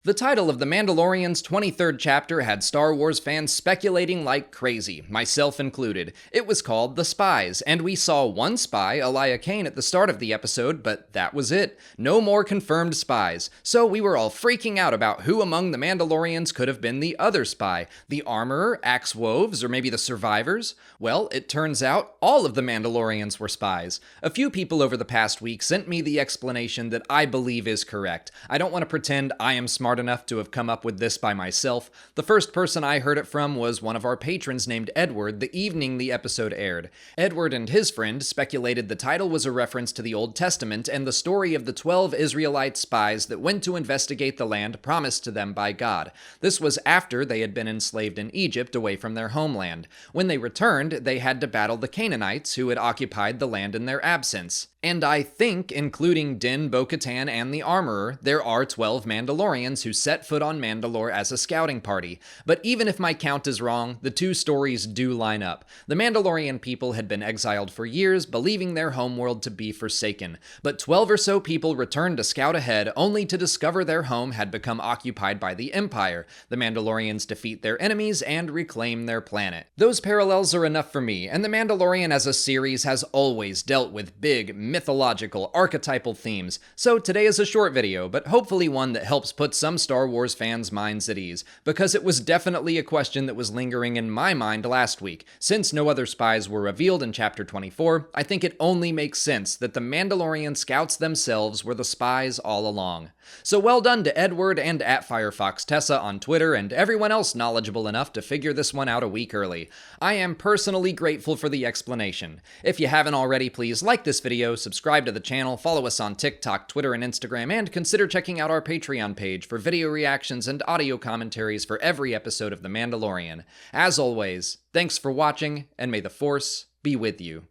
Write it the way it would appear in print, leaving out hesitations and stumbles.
The title of The Mandalorian's 23rd chapter had Star Wars fans speculating like crazy, myself included. It was called The Spies, and we saw one spy, Elia Kane, at the start of the episode, but that was it. No more confirmed spies. So we were all freaking out about who among the Mandalorians could have been the other spy. The Armorer, Axe Woves, or maybe the Survivors? Well, it turns out all of the Mandalorians were spies. A few people over the past week sent me the explanation that I believe is correct. I don't want to pretend I am smart enough to have come up with this by myself. The first person I heard it from was one of our patrons named Edward the evening the episode aired. Edward and his friend speculated the title was a reference to the Old Testament and the story of the 12 Israelite spies that went to investigate the land promised to them by God. This was after they had been enslaved in Egypt away from their homeland. When they returned, they had to battle the Canaanites who had occupied the land in their absence. And I think, including Din, Bo-Katan, and the Armorer, there are 12 Mandalorians who set foot on Mandalore as a scouting party. But even if my count is wrong, the two stories do line up. The Mandalorian people had been exiled for years, believing their homeworld to be forsaken. But 12 or so people returned to scout ahead, only to discover their home had become occupied by the Empire. The Mandalorians defeat their enemies and reclaim their planet. Those parallels are enough for me, and The Mandalorian as a series has always dealt with big, mythological, archetypal themes, so today is a short video, but hopefully one that helps put some Star Wars fans' minds at ease, because it was definitely a question that was lingering in my mind last week. Since no other spies were revealed in Chapter 24, I think it only makes sense that the Mandalorian scouts themselves were the spies all along. So well done to Edward and @FirefoxTessa on Twitter and everyone else knowledgeable enough to figure this one out a week early. I am personally grateful for the explanation. If you haven't already, please like this video, subscribe to the channel, follow us on TikTok, Twitter, and Instagram, and consider checking out our Patreon page for video reactions and audio commentaries for every episode of The Mandalorian. As always, thanks for watching, and may the Force be with you.